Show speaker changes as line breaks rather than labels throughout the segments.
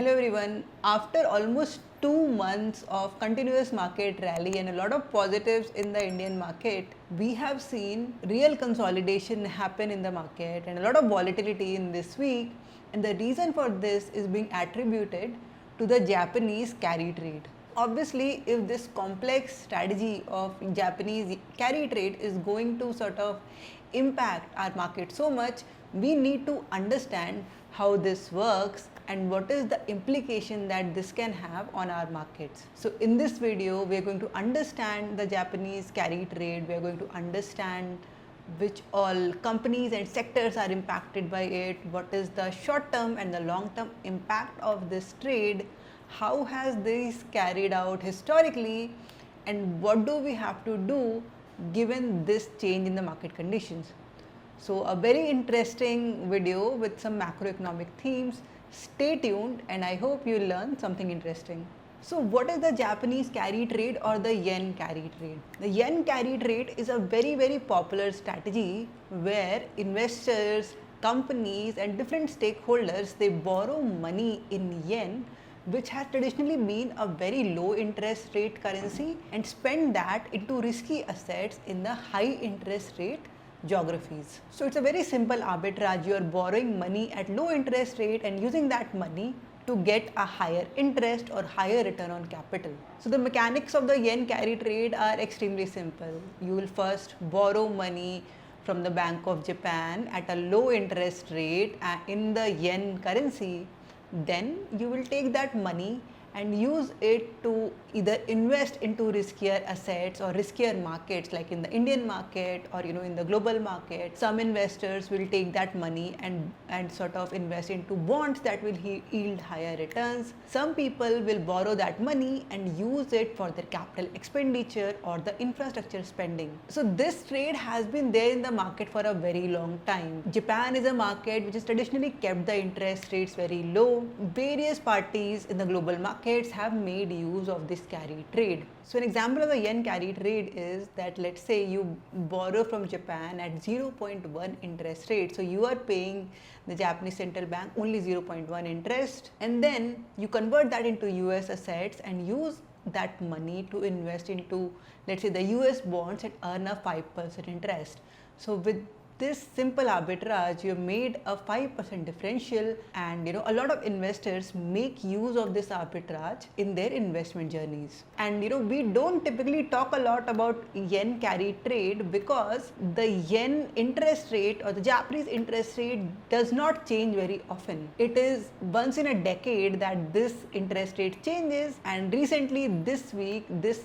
Hello everyone. After almost 2 months of continuous market rally and a lot of positives in the Indian market, we have seen real consolidation happen in the market and a lot of volatility in this week. And the reason for this is being attributed to the Japanese carry trade. Obviously, if this complex strategy of Japanese carry trade is going to sort of impact our market so much, we need to understand how this works and what is the implication that this can have on our markets. So in this video, we are going to understand the Japanese carry trade, we are going to understand which all companies and sectors are impacted by it, what is the short term and the long term impact of this trade, how has this carried out historically, and what do we have to do given this change in the market conditions. So a very interesting video with some macroeconomic themes. Stay tuned and I hope you learn something interesting. So what is the Japanese carry trade or the yen carry trade? The yen carry trade is a very popular strategy where investors, companies and different stakeholders, they borrow money in yen, which has traditionally been a very low interest rate currency, and spend that into risky assets in the high interest rate geographies. So it's a very simple arbitrage. You are borrowing money at low interest rate and using that money to get a higher interest or higher return on capital. So the mechanics of the yen carry trade are extremely simple. You will first borrow money from the Bank of Japan at a low interest rate in the yen currency. Then you will take that money and use it to either invest into riskier assets or riskier markets like in the Indian market or in the global market. Some investors will take that money and sort of invest into bonds that will yield higher returns. Some people will borrow that money and use it for their capital expenditure or the infrastructure spending. So this trade has been there in the market for a very long time. Japan is a market which has traditionally kept the interest rates very low. Various parties in the global market have made use of this carry trade. So an example of the yen carry trade is that, let's say you borrow from Japan at 0.1 interest rate. So you are paying the Japanese central bank only 0.1 interest, and then you convert that into US assets and use that money to invest into, let's say, the US bonds and earn a 5% interest. So with this simple arbitrage, you have made a 5% differential, and a lot of investors make use of this arbitrage in their investment journeys. And we don't typically talk a lot about yen carry trade because the yen interest rate or the Japanese interest rate does not change very often. It is once in a decade that this interest rate changes, and recently this week this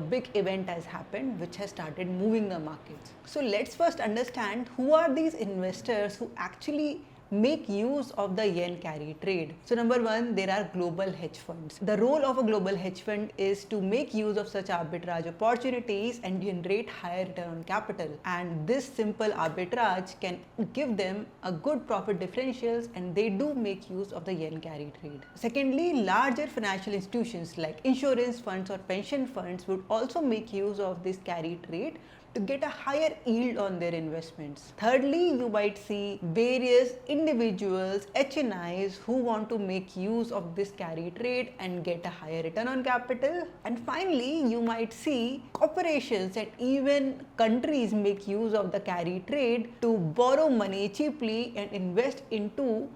big event has happened which has started moving the markets. So let's first understand who are these investors who actually make use of the yen carry trade. So number one, there are global hedge funds. The role of a global hedge fund is to make use of such arbitrage opportunities and generate higher return on capital. And this simple arbitrage can give them a good profit differentials, and they do make use of the yen carry trade. Secondly, larger financial institutions like insurance funds or pension funds would also make use of this carry trade to get a higher yield on their investments. Thirdly, you might see various individuals, HNIs, who want to make use of this carry trade and get a higher return on capital. And finally, you might see corporations and even countries make use of the carry trade to borrow money cheaply and invest into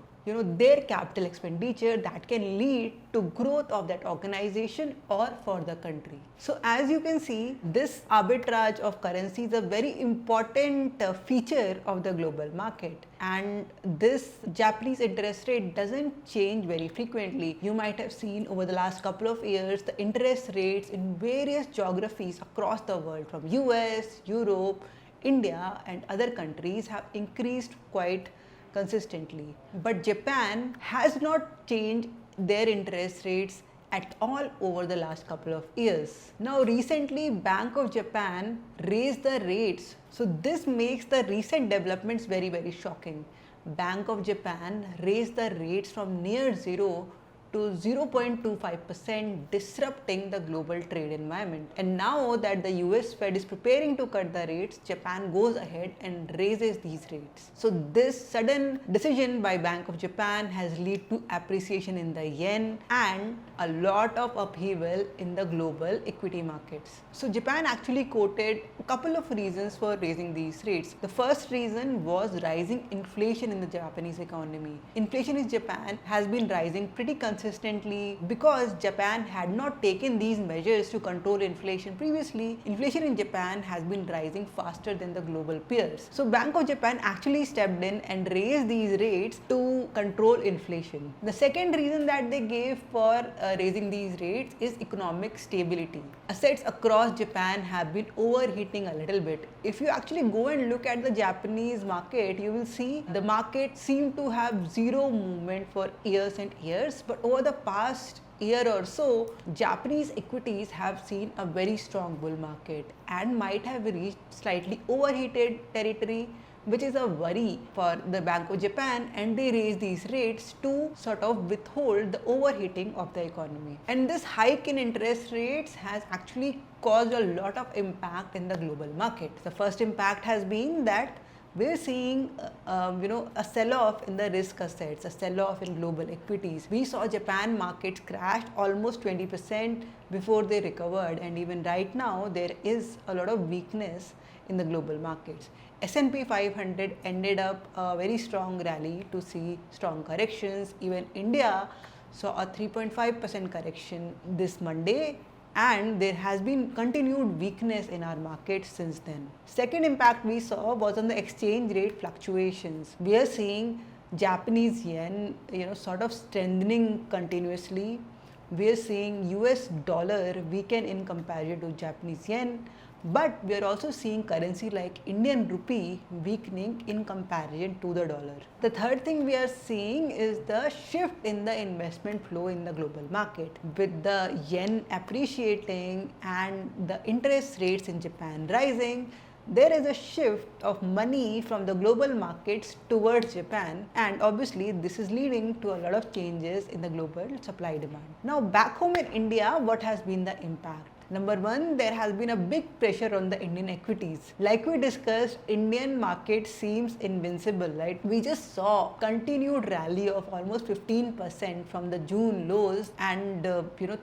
their capital expenditure that can lead to growth of that organization or for the country. So as you can see, this arbitrage of currency is a very important feature of the global market, and this Japanese interest rate doesn't change very frequently. You might have seen over the last couple of years the interest rates in various geographies across the world, from US, Europe, India and other countries, have increased quite consistently. But Japan has not changed their interest rates at all over the last couple of years. Now recently Bank of Japan raised the rates. So this makes the recent developments very shocking. Bank of Japan raised the rates from near zero to 0.25%, disrupting the global trade environment. And now that the US Fed is preparing to cut the rates, Japan goes ahead and raises these rates. So this sudden decision by Bank of Japan has led to appreciation in the yen and a lot of upheaval in the global equity markets. So Japan actually quoted a couple of reasons for raising these rates. The first reason was rising inflation in the Japanese economy. Inflation in Japan has been rising pretty consistently because Japan had not taken these measures to control inflation previously. Inflation in Japan has been rising faster than the global peers. So Bank of Japan actually stepped in and raised these rates to control inflation. The second reason that they gave for raising these rates is economic stability. Assets across Japan have been overheating a little bit. If you actually go and look at the Japanese market, you will see the market seemed to have zero movement for years and years, but over the past year or so, Japanese equities have seen a very strong bull market and might have reached slightly overheated territory, which is a worry for the Bank of Japan, and they raise these rates to sort of withhold the overheating of the economy. And this hike in interest rates has actually caused a lot of impact in the global market. The first impact has been that we're seeing a sell-off in the risk assets, a sell-off in global equities. We saw Japan markets crashed almost 20% before they recovered, and even right now there is a lot of weakness in the global markets. S&P 500 ended up a very strong rally to see strong corrections. Even India saw a 3.5% correction this Monday, and there has been continued weakness in our market since then. Second impact we saw was on the exchange rate fluctuations. We are seeing Japanese yen, sort of strengthening continuously. We are seeing US dollar weaken in comparison to Japanese yen, but we are also seeing currency like Indian rupee weakening in comparison to the dollar. The third thing we are seeing is the shift in the investment flow in the global market. With the yen appreciating and the interest rates in Japan rising, there is a shift of money from the global markets towards Japan, and obviously this is leading to a lot of changes in the global supply demand. Now back home in India, what has been the impact? Number one, there has been a big pressure on the Indian equities. Like we discussed, Indian market seems invincible, right? We just saw continued rally of almost 15% from the June lows, and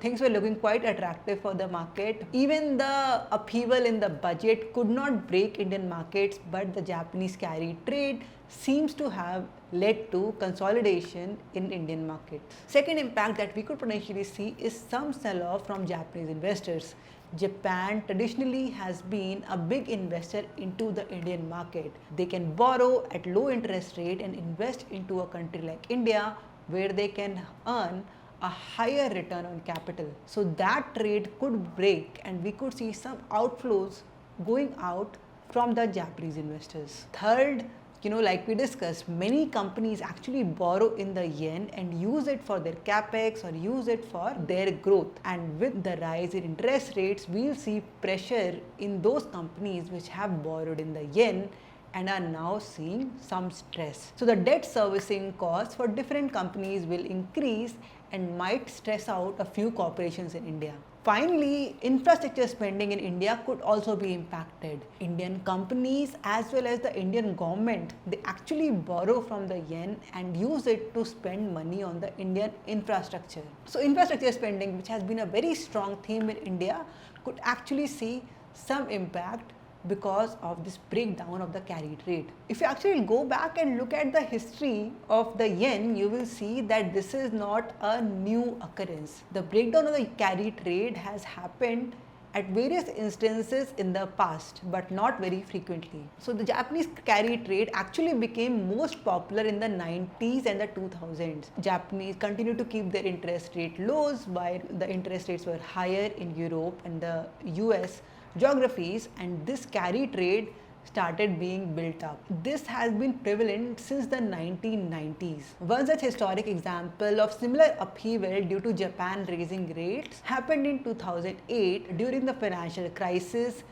things were looking quite attractive for the market. Even the upheaval in the budget could not break Indian markets, but the Japanese carry trade seems to have led to consolidation in Indian markets. Second impact that we could potentially see is some sell-off from Japanese investors. Japan traditionally has been a big investor into the Indian market. They can borrow at low interest rate and invest into a country like India, where they can earn a higher return on capital. So that trade could break and we could see some outflows going out from the Japanese investors. Third, like we discussed, many companies actually borrow in the yen and use it for their capex or use it for their growth. And with the rise in interest rates, we'll see pressure in those companies which have borrowed in the yen and are now seeing some stress. So the debt servicing costs for different companies will increase and might stress out a few corporations in India. Finally, infrastructure spending in India could also be impacted. Indian companies as well as the Indian government, they actually borrow from the yen and use it to spend money on the Indian infrastructure. So infrastructure spending, which has been a very strong theme in India, could actually see some impact because of this breakdown of the carry trade. If you actually go back and look at the history of the yen, you will see that this is not a new occurrence. The breakdown of the carry trade has happened at various instances in the past, but not very frequently. So the Japanese carry trade actually became most popular in the 90s and the 2000s. Japanese continued to keep their interest rate lows while the interest rates were higher in Europe and the US geographies, and this carry trade started being built up. This has been prevalent since the 1990s. One such historic example of similar upheaval due to Japan raising rates happened in 2008 during the financial crisis.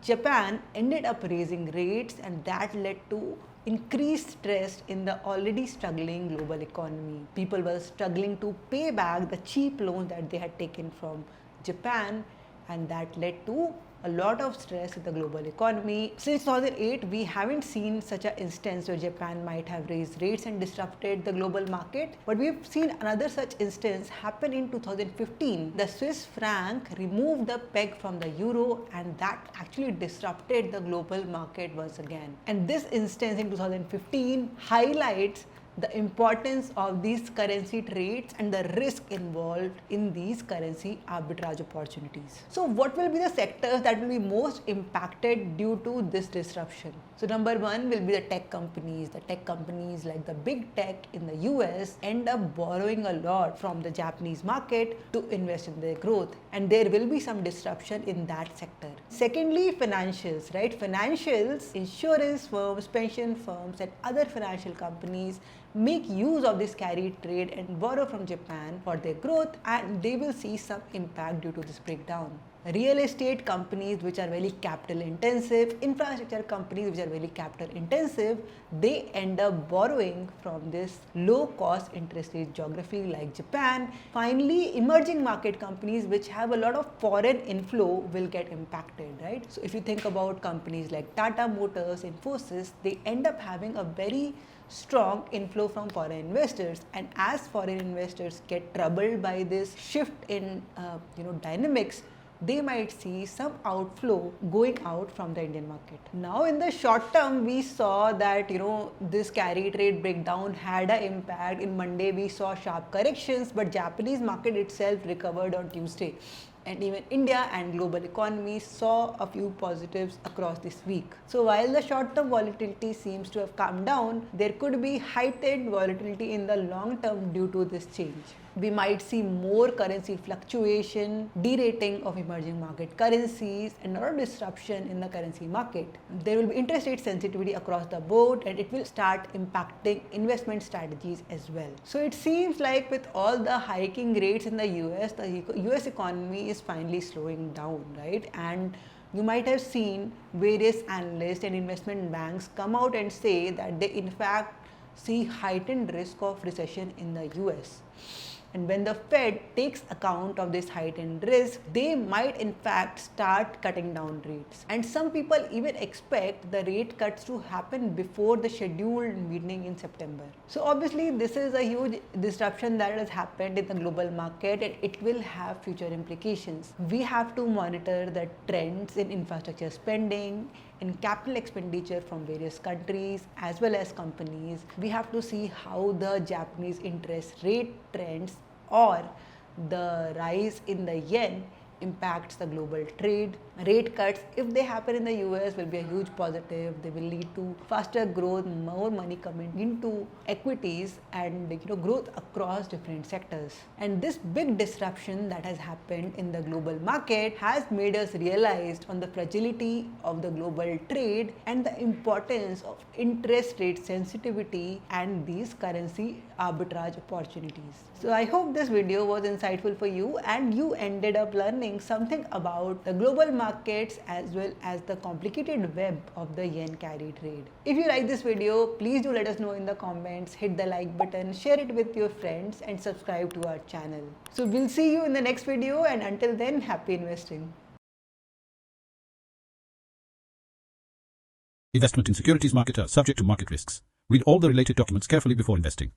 Japan ended up raising rates and that led to increased stress in the already struggling global economy. People were struggling to pay back the cheap loans that they had taken from Japan, and that led to a lot of stress in the global economy. Since 2008, we haven't seen such an instance where Japan might have raised rates and disrupted the global market, but we've seen another such instance happen in 2015. The Swiss franc removed the peg from the euro, and that actually disrupted the global market once again. And this instance in 2015 highlights the importance of these currency trades and the risk involved in these currency arbitrage opportunities. So what will be the sectors that will be most impacted due to this disruption? So number one will be the tech companies. The tech companies like the big tech in the US end up borrowing a lot from the Japanese market to invest in their growth, and there will be some disruption in that sector. Secondly, financials, right? Financials, insurance firms, pension firms and other financial companies make use of this carry trade and borrow from Japan for their growth, and they will see some impact due to this breakdown. Real estate companies which are very capital intensive, infrastructure companies which are very capital intensive, they end up borrowing from this low cost interest rate geography like Japan. Finally, emerging market companies which have a lot of foreign inflow will get impacted, right? So if you think about companies like Tata Motors, Infosys, they end up having a very strong inflow from foreign investors, and as foreign investors get troubled by this shift in dynamics, they might see some outflow going out from the Indian market. Now in the short term, we saw that this carry trade breakdown had an impact. In Monday we saw sharp corrections, but Japanese market itself recovered on Tuesday, and even India and global economies saw a few positives across this week. So while the short-term volatility seems to have calmed down, there could be heightened volatility in the long term due to this change. We might see more currency fluctuation, derating of emerging market currencies, and a lot of disruption in the currency market. There will be interest rate sensitivity across the board, and it will start impacting investment strategies as well. So it seems like with all the hiking rates in the US, the US economy is finally slowing down, right? And you might have seen various analysts and investment banks come out and say that they in fact see heightened risk of recession in the US. And when the Fed takes account of this heightened risk, they might in fact start cutting down rates. And some people even expect the rate cuts to happen before the scheduled meeting in September. So obviously this is a huge disruption that has happened in the global market, and it will have future implications. We have to monitor the trends in infrastructure spending, in capital expenditure from various countries as well as companies. We have to see how the Japanese interest rate trends or the rise in the yen impacts the global trade. Rate cuts, if they happen in the US, will be a huge positive. They will lead to faster growth, more money coming into equities, and growth across different sectors. And this big disruption that has happened in the global market has made us realize on the fragility of the global trade and the importance of interest rate sensitivity and these currency arbitrage opportunities. So I hope this video was insightful for you and you ended up learning something about the global markets as well as the complicated web of the yen carry trade. If you like this video, please do let us know in the comments, hit the like button, share it with your friends and subscribe to our channel. So we'll see you in the next video, and until then, happy investing.
Investment in securities market are subject to market risks. Read all the related documents carefully before investing.